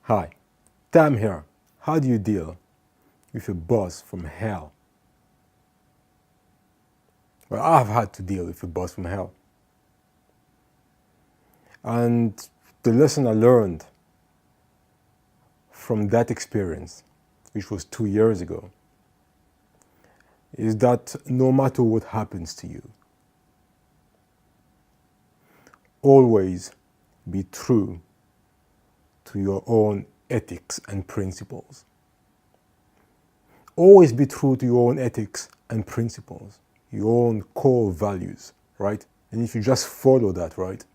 Hi, Tam here. How do you deal with a boss from hell? Well, I've had to deal with a boss from hell. And the lesson I learned from that experience, which was 2 years ago, is that no matter what happens to you, always be true to your own ethics and principles. Always be true to your own ethics and principles, your own core values, right? And if you just follow that, right,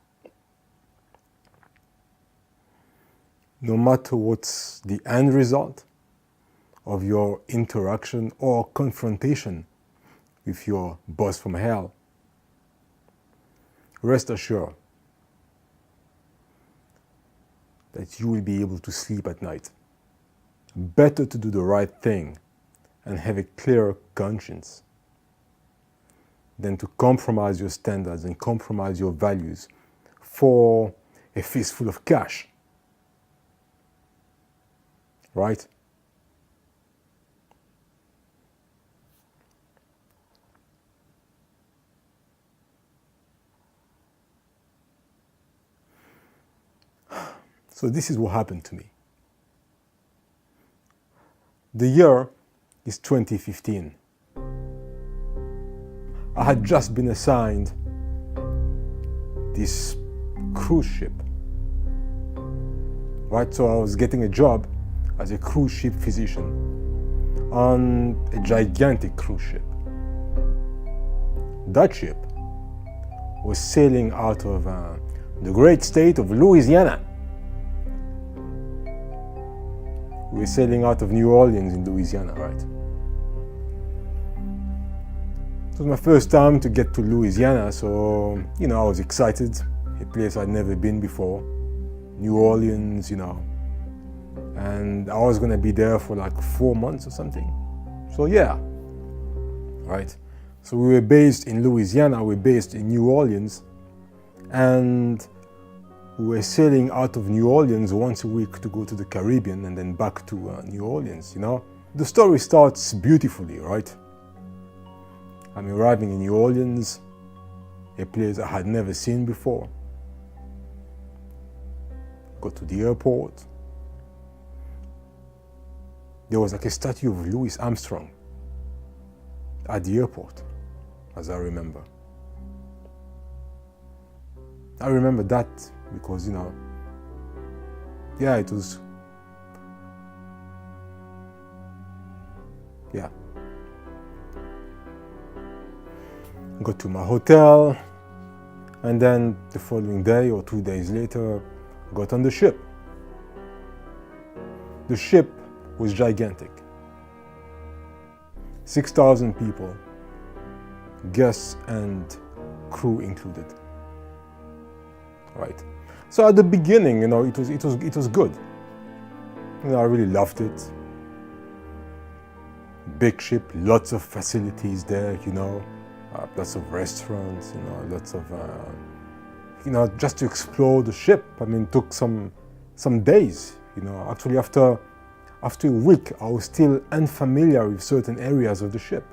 no matter what's the end result of your interaction or confrontation with your boss from hell, rest assured that you will be able to sleep at night. Better to do the right thing and have a clear conscience than to compromise your standards and compromise your values for a fistful of cash. Right? So this is what happened to me. The year is 2015. I had just been assigned this cruise ship. Right? So I was getting a job as a cruise ship physician on a gigantic cruise ship. That ship was sailing out of the great state of Louisiana. We were sailing out of New Orleans in Louisiana, right? It was my first time to get to Louisiana, so, I was excited. A place I'd never been before. New Orleans, and I was gonna be there for like 4 months or something. So yeah, right? So we were based in Louisiana, we were based in New Orleans, and we were sailing out of New Orleans once a week to go to the Caribbean and then back to New Orleans, The story starts beautifully, right? I'm arriving in New Orleans, a place I had never seen before. Got to the airport. There was like a statue of Louis Armstrong at the airport, as I remember. I remember that because, it was, Got to my hotel, and then the following day or 2 days later, got on the ship. The ship was gigantic. 6,000 people, guests and crew included. Right. So at the beginning, it was good. I really loved it. Big ship, lots of facilities there, lots of restaurants, lots of, just to explore the ship. It took some days, Actually, after a week, I was still unfamiliar with certain areas of the ship.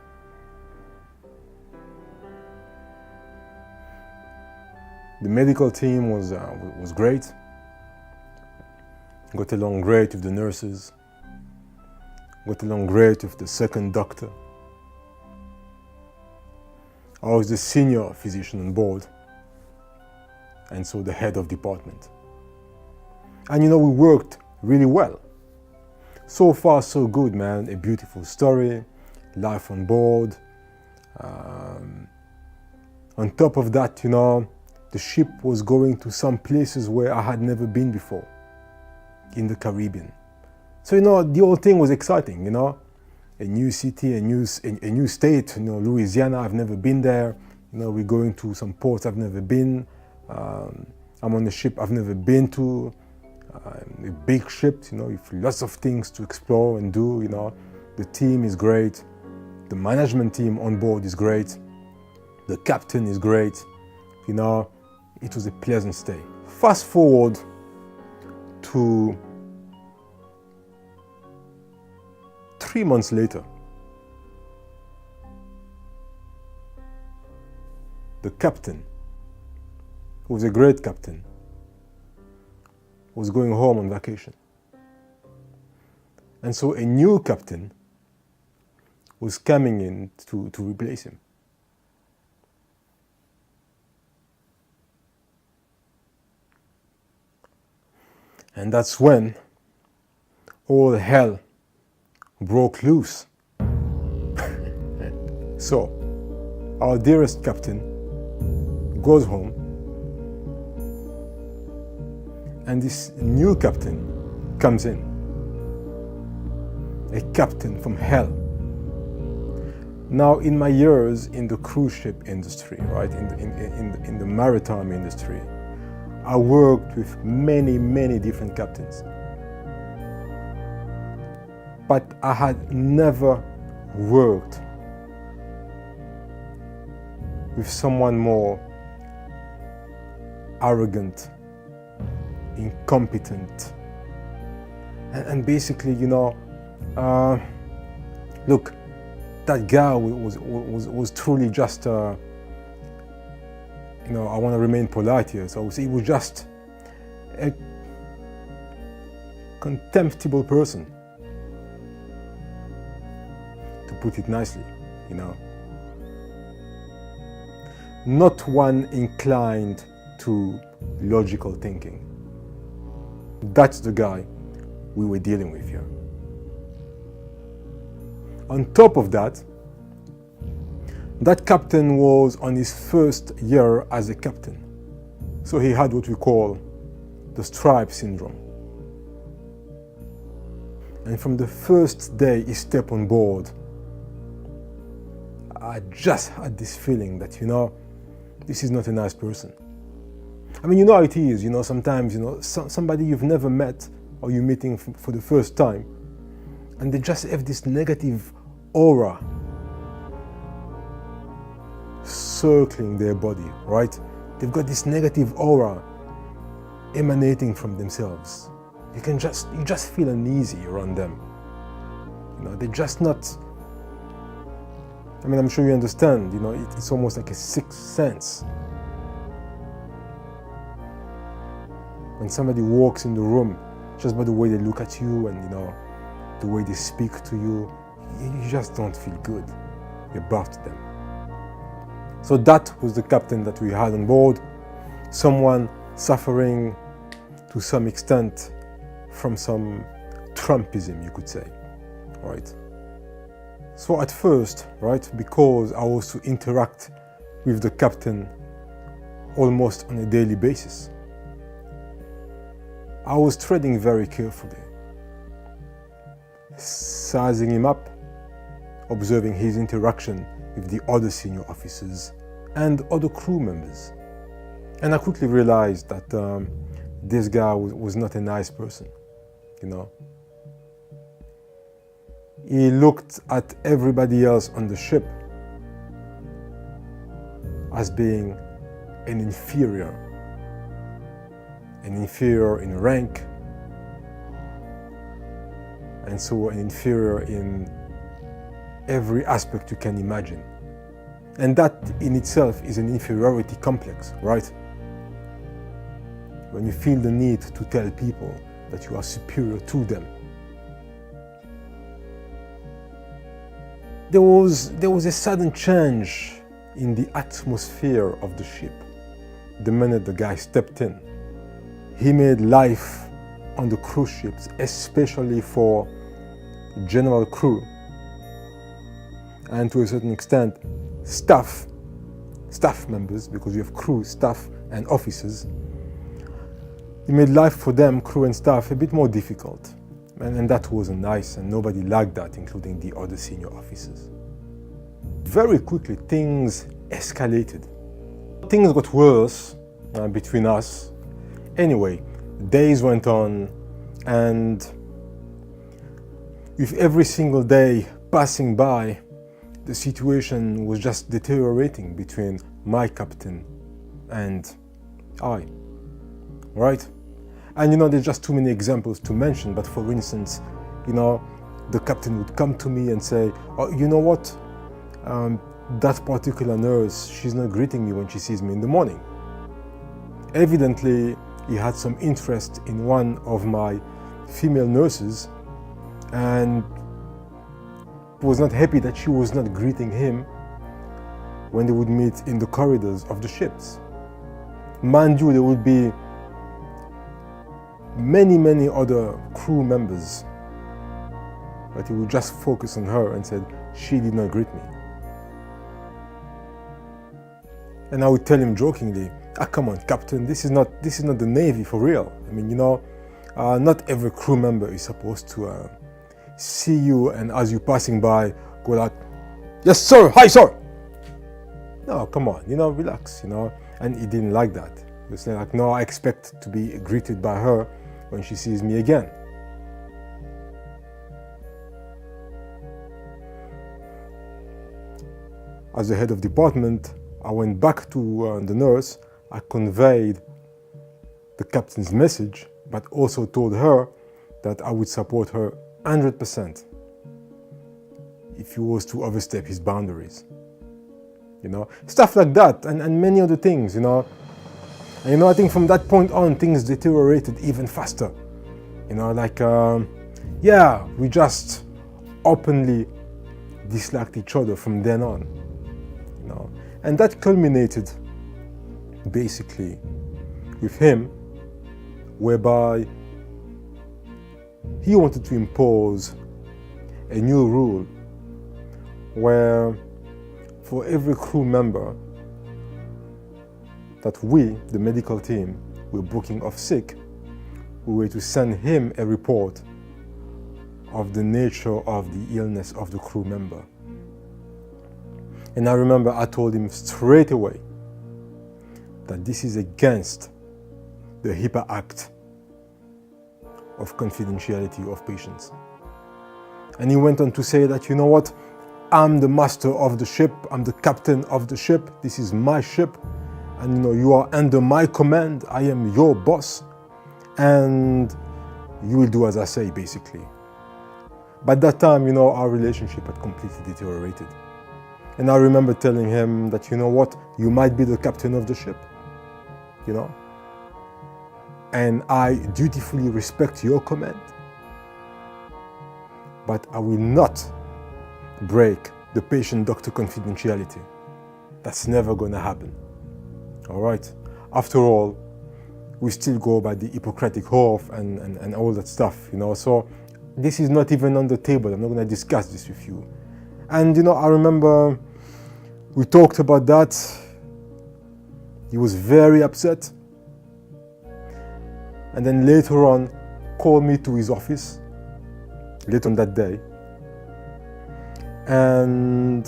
The medical team was great. Got along great with the nurses. Got along great with the second doctor. I was the senior physician on board, and so the head of department. And we worked really well. So far, so good, man. A beautiful story, life on board. On top of that, the ship was going to some places where I had never been before, in the Caribbean. So, the whole thing was exciting, A new city, a new state, Louisiana, I've never been there. We're going to some ports I've never been. I'm on a ship I've never been to. A big ship, with lots of things to explore and do, The team is great. The management team on board is great. The captain is great. It was a pleasant stay. Fast forward to 3 months later, the captain, who was a great captain, was going home on vacation. And so a new captain was coming in to replace him. And that's when all hell broke loose. So, our dearest captain goes home, and this new captain comes in. A captain from hell. Now, in my years in the cruise ship industry, right, in the maritime industry, I worked with many different captains. But I had never worked with someone more arrogant, incompetent, and basically, look, that guy was truly just, I want to remain polite here, so I would say he was just a contemptible person, to put it nicely, Not one inclined to logical thinking. That's the guy we were dealing with here. On top of that, that captain was on his first year as a captain. So he had what we call the stripe syndrome. And from the first day he stepped on board, I just had this feeling that, this is not a nice person. I mean, you know how it is, sometimes, somebody you've never met or you're meeting for the first time, and they just have this negative aura circling their body, right? They've got this negative aura emanating from themselves. You just feel uneasy around them. They're just not, I'm sure you understand, it's almost like a sixth sense. When somebody walks in the room, just by the way they look at you and, the way they speak to you, you just don't feel good about them. So that was the captain that we had on board, someone suffering to some extent from some Trumpism, you could say, right? So at first, right, because I was to interact with the captain almost on a daily basis, I was treading very carefully, sizing him up, observing his interaction with the other senior officers and other crew members. And I quickly realized that this guy was not a nice person, He looked at everybody else on the ship as being an inferior in rank, and so an inferior in every aspect you can imagine. And that in itself is an inferiority complex, right? When you feel the need to tell people that you are superior to them. There was a sudden change in the atmosphere of the ship the minute the guy stepped in. He made life on the cruise ships, especially for general crew, and to a certain extent, staff members, because you have crew, staff, and officers. He made life for them, crew and staff, a bit more difficult. And that wasn't nice, and nobody liked that, including the other senior officers. Very quickly, things escalated. Things got worse between us. Anyway, days went on, and with every single day passing by, the situation was just deteriorating between my captain and I, right? And there's just too many examples to mention, but for instance, the captain would come to me and say, oh, you know what? That particular nurse, she's not greeting me when she sees me in the morning. Evidently, he had some interest in one of my female nurses and was not happy that she was not greeting him when they would meet in the corridors of the ships. Mind you, there would be many other crew members, but he would just focus on her and said, she did not greet me. And I would tell him jokingly, come on, Captain, this is not the Navy for real. I mean, you know, not every crew member is supposed to see you and as you're passing by, go like, yes sir, hi sir. No, come on, you know, relax, you know. And he didn't like that. He was saying like, no, I expect to be greeted by her when she sees me again. As the head of department, I went back to the nurse. I conveyed the captain's message, but also told her that I would support her 100% if he was to overstep his boundaries. You know, stuff like that, and many other things, you know. And, you know, I think from that point on, things deteriorated even faster. You know, like, yeah, we just openly disliked each other from then on. You know, and that culminated basically with him, whereby he wanted to impose a new rule where for every crew member that we, the medical team, were booking off sick, we were to send him a report of the nature of the illness of the crew member. And I remember I told him straight away that this is against the HIPAA Act of confidentiality of patients. And he went on to say that, you know what, I'm the master of the ship, I'm the captain of the ship, this is my ship, and you know, you are under my command, I am your boss, and you will do as I say, basically. By that time, you know, our relationship had completely deteriorated. And I remember telling him that, you know what, you might be the captain of the ship, you know, and I dutifully respect your command, but I will not break the patient-doctor confidentiality. That's never going to happen. All right? After all, we still go by the Hippocratic Oath and all that stuff, you know, so this is not even on the table. I'm not going to discuss this with you. And, you know, I remember we talked about that. He was very upset. And then later on, called me to his office, later on that day. And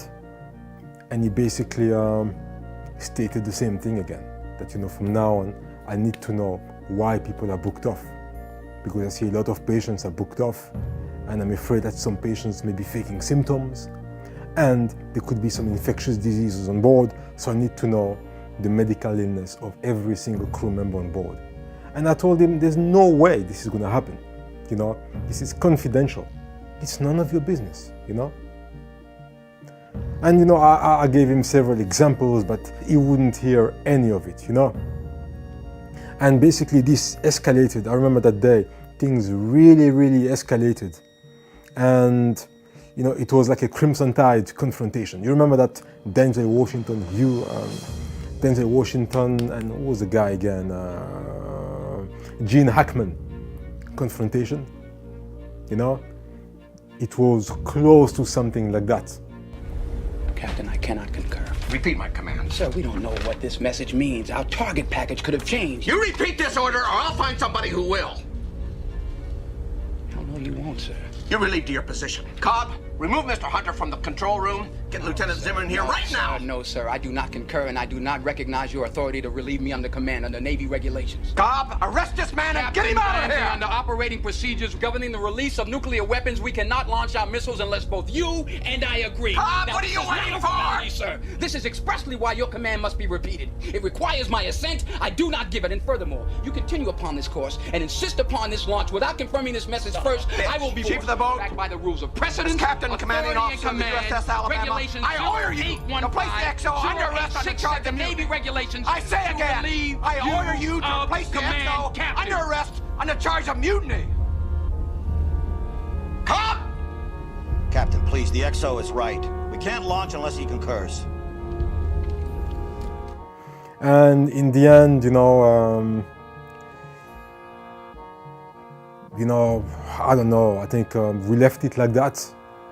he basically stated the same thing again, that, you know, from now on, I need to know why people are booked off. Because I see a lot of patients are booked off, and I'm afraid that some patients may be faking symptoms, and there could be some infectious diseases on board, so I need to know the medical illness of every single crew member on board. And I told him, there's no way this is going to happen. You know, this is confidential. It's none of your business, you know. And, you know, I gave him several examples, but he wouldn't hear any of it, you know. And basically this escalated. I remember that day, things really escalated. And, you know, it was like a Crimson Tide confrontation. You remember that Denzel Washington, Denzel Washington, and who was the guy again? Gene Hackman confrontation, you know? It was close to something like that. Captain, I cannot concur. Repeat my command. Sir, we don't know what this message means. Our target package could have changed. You repeat this order or I'll find somebody who will. Hell no, you won't, sir. You're relieved of your position. Cobb, remove Mr. Hunter from the control room. Get Lieutenant Zimmer in here right now. No, sir, I do not concur, and I do not recognize your authority to relieve me under command under Navy regulations. Cobb, arrest this man and get him out of here! Under operating procedures governing the release of nuclear weapons, we cannot launch our missiles unless both you and I agree. Cobb, Now, what are this you is not waiting a for? formality, sir. This is expressly why your command must be repeated. It requires my assent. I do not give it. And furthermore, you continue upon this course and insist upon this launch without confirming this message first. I will be Chief of the boat, back by the rules of precedence, Captain, commanding authority officer of the and command, USS Alabama, regulations I order you to place the XO under arrest on the charge of the Navy mutiny. regulations. I say to again, relieve I order you to of place the command, XO Captain. under arrest on the charge of mutiny. Cobb! Captain, please, the XO is right. We can't launch unless he concurs. And in the end, I don't know, I think we left it like that,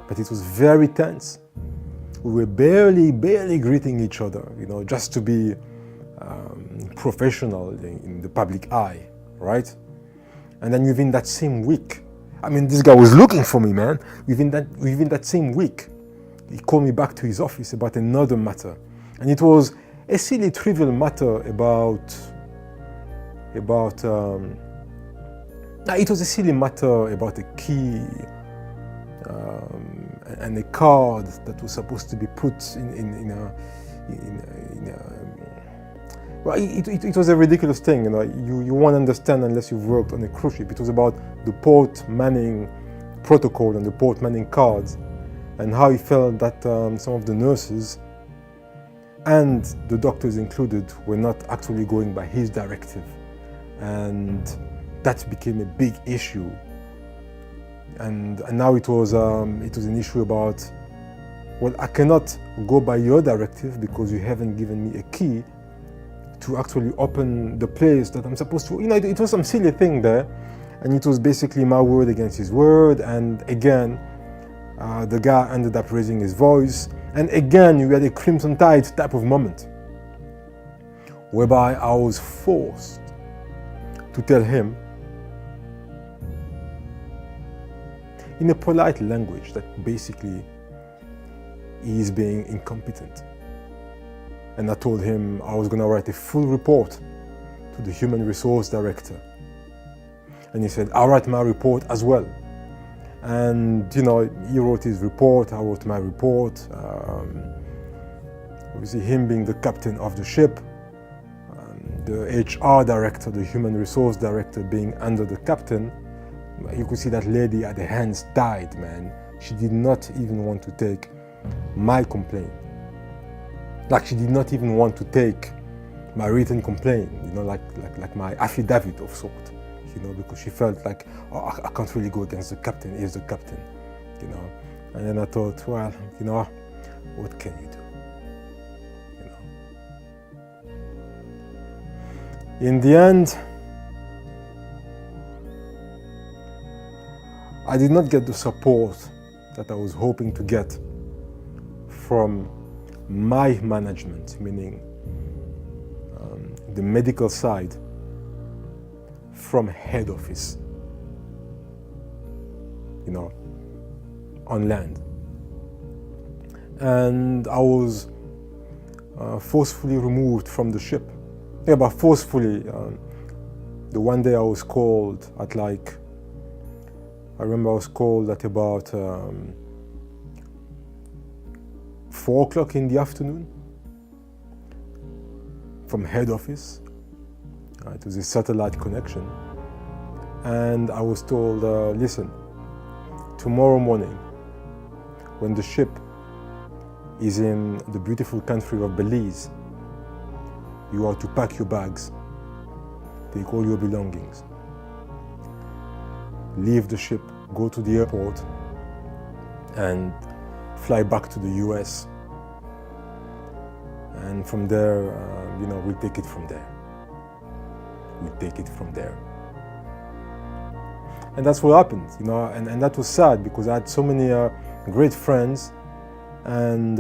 but it was very tense. We were barely greeting each other, just to be professional in the public eye, right? And then within that same week, I mean, this guy was looking for me, man. Within that same week, he called me back to his office about another matter. And it was a silly, trivial matter about it was a silly matter about a key and a card that was supposed to be put in a well, it was a ridiculous thing, you won't understand unless you've worked on a cruise ship. It was about the port manning protocol and the port manning cards, and how he felt that some of the nurses and the doctors included were not actually going by his directive, and that became a big issue. And now it was an issue about, well, I cannot go by your directive because you haven't given me a key to actually open the place that I'm supposed to. It was some silly thing there, and it was basically my word against his word. And again, the guy ended up raising his voice, and again, you had a Crimson Tide type of moment, whereby I was forced to tell him in a polite language that basically he is being incompetent. And I told him I was going to write a full report to the Human Resource Director. And he said, I'll write my report as well. And, he wrote his report, I wrote my report. Obviously, him being the captain of the ship, the HR director, the Human Resource Director being under the captain, you could see that lady at the hands tied, man. She did not even want to take my complaint. Like, she did not even want to take my written complaint, like my affidavit of sort, because she felt like, oh, I can't really go against the captain, he's the captain, And then I thought, well, what can you do? In the end, I did not get the support that I was hoping to get from my management, meaning the medical side, from head office, on land. And I was forcefully removed from the ship. Yeah, but forcefully. The one day I was called at I remember I was called at about 4 o'clock in the afternoon from head office. It was a satellite connection. And I was told, listen, tomorrow morning, when the ship is in the beautiful country of Belize, you are to pack your bags, take all your belongings, leave the ship, go to the airport, and fly back to the US. And from there, we'll take it from there. We'll take it from there. And that's what happened, and that was sad because I had so many great friends, and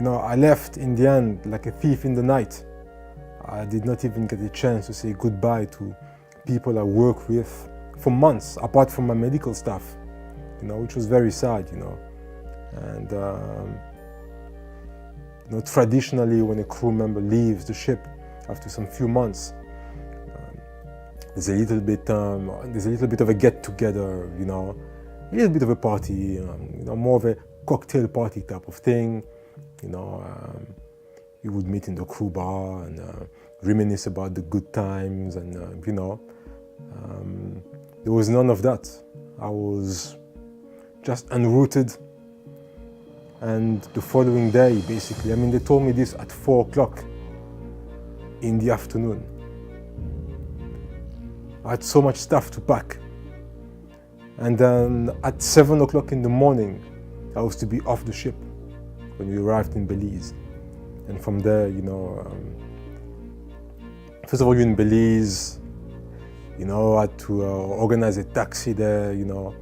I left in the end like a thief in the night. I did not even get a chance to say goodbye to people I work with for months, apart from my medical staff, which was very sad, And traditionally, when a crew member leaves the ship after some few months, there's a little bit of a get together, you know, a little bit of a party, you know, more of a cocktail party type of thing, you know. You would meet in the crew bar and reminisce about the good times, and you know, there was none of that. I was just unrooted. And the following day, basically, I mean, they told me this at 4 o'clock in the afternoon. I had so much stuff to pack. And then at 7 o'clock in the morning, I was to be off the ship when we arrived in Belize. And from there, you know, first of all, you're in Belize, you know, I had to organize a taxi there, you know,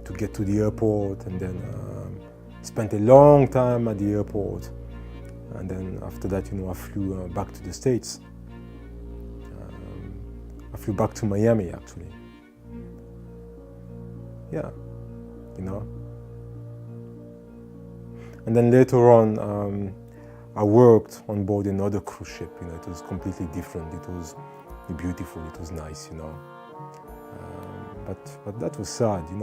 to get to the airport, and then spent a long time at the airport. And then after that, you know, I flew back to the States. I flew back to Miami, actually. Yeah, you know. And then later on, I worked on board another cruise ship. You know, it was completely different. It was beautiful. It was nice. You know, but that was sad. You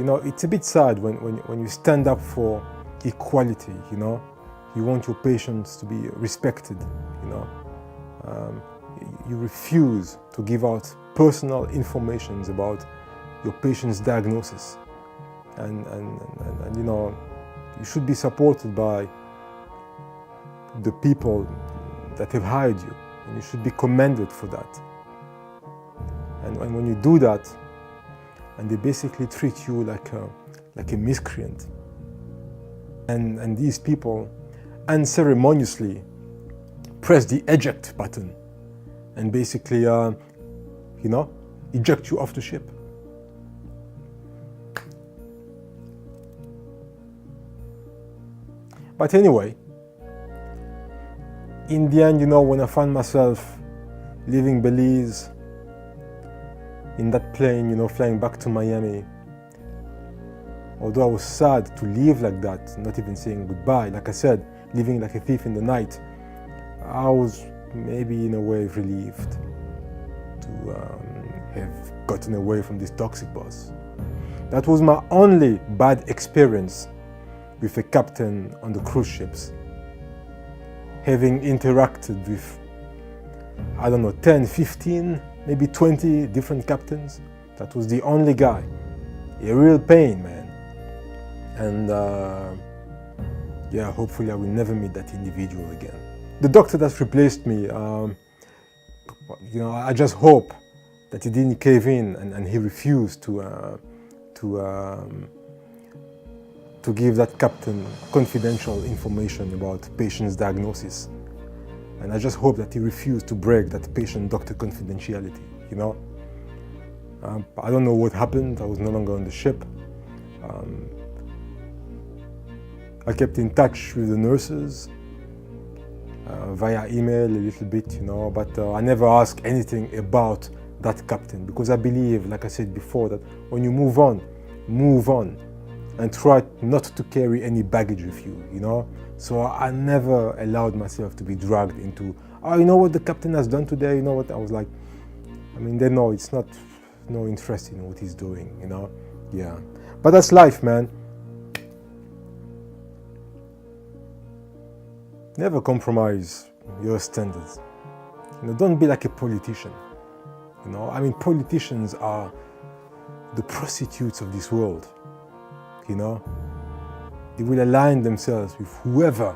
know, it's a bit sad when you stand up for equality. You know, you want your patients to be respected. You know, you refuse to give out personal information about your patient's diagnosis, and you know, you should be supported by the people that have hired you, and you should be commended for that. And when you do that, and they basically treat you like a miscreant, and these people unceremoniously press the eject button and basically, you know, eject you off the ship. But anyway, in the end, you know, when I found myself leaving Belize in that plane, you know, flying back to Miami, although I was sad to leave like that, not even saying goodbye, like I said, leaving like a thief in the night, I was maybe in a way relieved to have gotten away from this toxic boss. That was my only bad experience with a captain on the cruise ships. Having interacted with, I don't know, 10, 15, maybe 20 different captains, that was the only guy. A real pain, man. And yeah, hopefully I will never meet that individual again. The doctor that replaced me, you know, I just hope that he didn't cave in and he refused to give that captain confidential information about patient's diagnosis. And I just hope that he refused to break that patient-doctor confidentiality, you know. I don't know what happened. I was no longer on the ship. I kept in touch with the nurses via email a little bit, you know, but I never asked anything about that captain, because I believe, like I said before, that when you move on, and try not to carry any baggage with you, you know. So I never allowed myself to be dragged into, oh, you know what the captain has done today, you know what, I was like, I mean, they know it's not, no interest in what he's doing, you know. Yeah, but that's life, man. Never compromise your standards. You know, don't be like a politician. You know, I mean, politicians are the prostitutes of this world. You know, they will align themselves with whoever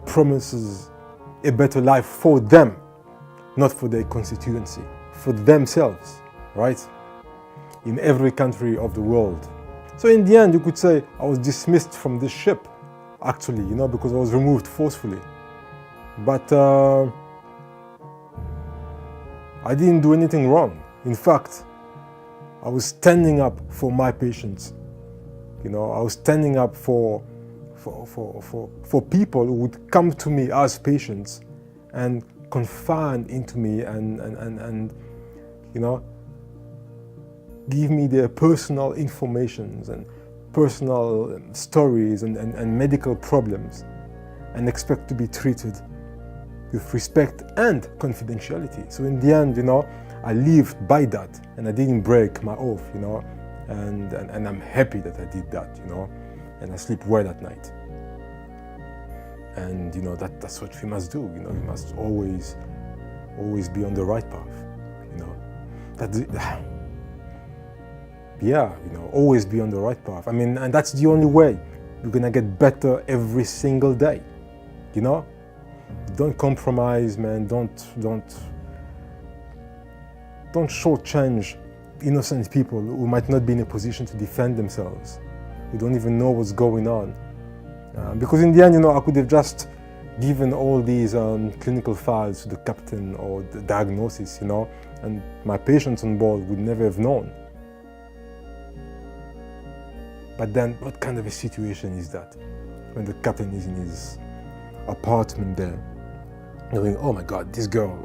promises a better life for them, not for their constituency, for themselves, right? In every country of the world. So in the end, you could say I was dismissed from this ship, actually, you know, because I was removed forcefully. But I didn't do anything wrong. In fact, I was standing up for my patients. You know, I was standing up for people who would come to me as patients and confide into me and you know, give me their personal informations and personal stories and medical problems, and expect to be treated with respect and confidentiality. So in the end, I lived by that, and I didn't break my oath, and I'm happy that I did that, and I sleep well at night. And that's what we must do. We must always be on the right path. That's it. Yeah, always be on the right path. I mean, and that's the only way you're gonna get better every single day. Don't compromise, man. Don't shortchange innocent people who might not be in a position to defend themselves, who don't even know what's going on. Because in the end, I could have just given all these clinical files to the captain or the diagnosis, and my patients on board would never have known. But then, what kind of a situation is that when the captain is in his apartment there, going, oh my God, this girl,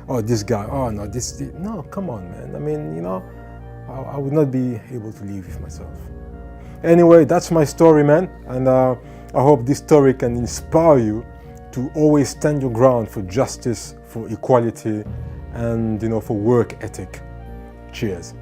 oh this guy, oh no, no, come on, man. I mean, I would not be able to live with myself. Anyway, that's my story, man, and I hope this story can inspire you to always stand your ground for justice, for equality, and for work ethic. Cheers.